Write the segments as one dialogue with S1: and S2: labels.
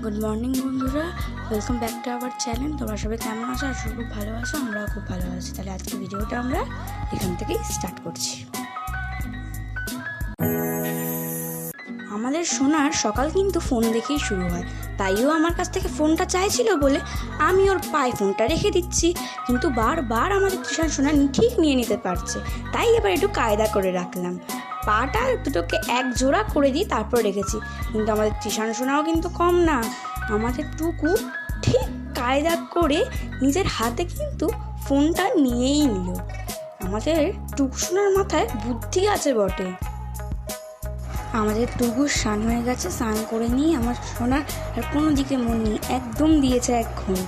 S1: Good morning বন্ধুরা, welcome back to our channel. তোমরা সবাই কেমন আছো? আর খুব ভালো আছো, আমরাও খুব ভালো আছি। তাহলে আজকে ভিডিওটা আমরা এখান থেকেই স্টার্ট করছি। আমাদের সোনার সকাল কিন্তু ফোন দেখেই শুরু হয়, তাইও আমার কাছ থেকে ফোনটা চাইছিল বলে আমি ওর পায়ে ফোনটা রেখে দিচ্ছি, কিন্তু বারবার আমাদের টিউশন সোনা ঠিক নিয়ে নিতে পারছে, তাই এবার একটু কায়দা করে রাখলাম। পাটা দুটোকে এক জোড়া করে দিই, তারপর রেখেছি। কিন্তু আমাদের টিউশন সোনাও কিন্তু কম না, আমাদের টুকু ঠিক কায়দা করে নিজের হাতে কিন্তু ফোনটা নিয়েই নিল। আমাদের টুকু সোনার মাথায় বুদ্ধি আছে বটে। আমাদের টুকু স্নান হয়ে গেছে, স্নান করে নিয়ে আমার সোনার আর কোনো দিকে মন নেই, একদম দিয়েছে এখন।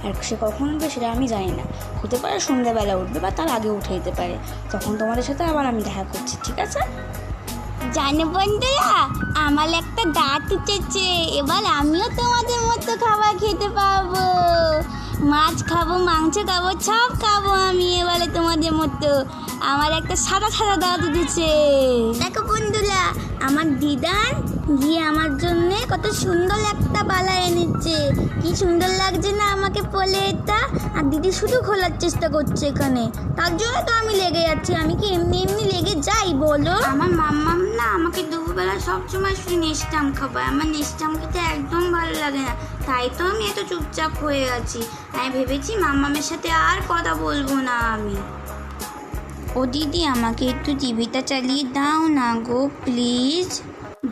S1: আর সে কখন উঠবে সেটা আমি জানি না, হতে পারে সন্ধ্যাবেলা উঠবে বা তার আগে উঠে যেতে পারে, তখন তোমাদের সাথে আবার আমি দেখা করছি, ঠিক আছে?
S2: জানো বন্ধুরা, আমার একটা দাঁত উঠেছে, এবার আমিও তোমাদের মতো খাবার খেতে পারবো। মাছ খাবো, মাংস খাবো, সব খাবো আমি এবারে তোমাদের মতো। আমার একটা সাদা সাদা দাঁত উঠেছে। দেখো বন্ধুরা, আমার দিদার গিয়ে আমার জন্যে কত সুন্দর একটা বালা এনেছে। কি সুন্দর লাগছে না আমাকে পলে এটা। আর দিদি শুধু খোলার চেষ্টা করছে এখানে, তার জন্য তো আমি লেগে যাচ্ছি। আমি কি এমনি এমনি লেগে যাই বলো? আমার মাম্মাম না আমাকে দুপুরবেলা সবসময় শুধু নেস্টাম খাবার, আমার নেস্টাম খেতে একদম ভালো লাগে না, তাই তো আমি এত চুপচাপ হয়ে আছি। আমি ভেবেছি মাম্মামের সাথে আর কথা বলবো না আমি। ও দিদি, আমাকে একটু টিভিটা চালিয়ে দাও না গো প্লিজ।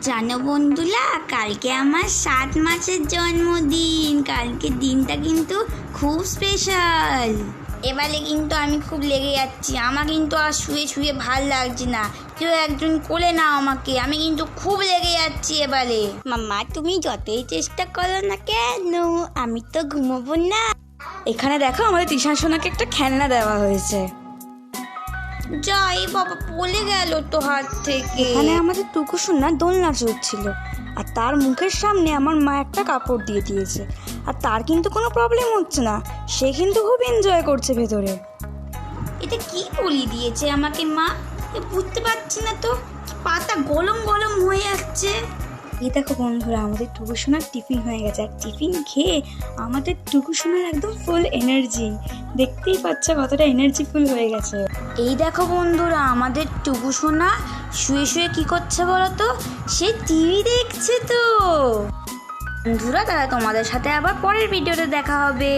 S2: জানো বন্ধুরা, কালকে আমার 7 মাসের জন্মদিন। কালকে দিনটা কিন্তু খুব স্পেশাল। এবারে কিন্তু আমি খুব লেগে যাচ্ছি, আমার কিন্তু আর শুয়ে শুয়ে ভাল লাগছে না। কেউ একজন কোলে নাও আমাকে, আমি কিন্তু খুব লেগে যাচ্ছি এবারে। মাম্মা, তুমি যতই চেষ্টা করো না কেন, আমি তো ঘুমোবো না।
S1: এখানে দেখো, আমাদের টিউশন সোনাকে একটা খেলনা দেওয়া হয়েছে।
S2: যাই বাবা, পড়ে গেল তো হাত থেকে।
S1: এখানে আমাদের টুকু সোনা দোলনা চড়ছিল, আর তার মুখের সামনে আমার মা একটা কাপড় দিয়ে দিয়েছে, আর তার কিন্তু কোনো প্রবলেম হচ্ছে না, সে কিন্তু খুব এনজয় করছে ভেতরে।
S2: এটা কি বলি দিয়েছে আমাকে মা, বুঝতে পারছি না তো। পাতা গরম গরম হয়ে যাচ্ছে।
S1: এই দেখো বন্ধুরা, আমাদের টুকু সোনার টিফিন হয়ে গেছে, আর টিফিন খেয়ে আমাদের টুকু সোনার একদম ফুল এনার্জি। দেখতেই পাচ্ছ কতটা এনার্জিফুল হয়ে গেছে।
S2: এই দেখো বন্ধুরা, আমাদের টুকু সোনা শুয়ে শুয়ে কি করছে বলো তো? সে টিভি দেখছে তো। বন্ধুরা, তাহলে তোমাদের সাথে আবার পরের ভিডিওতে দেখা হবে।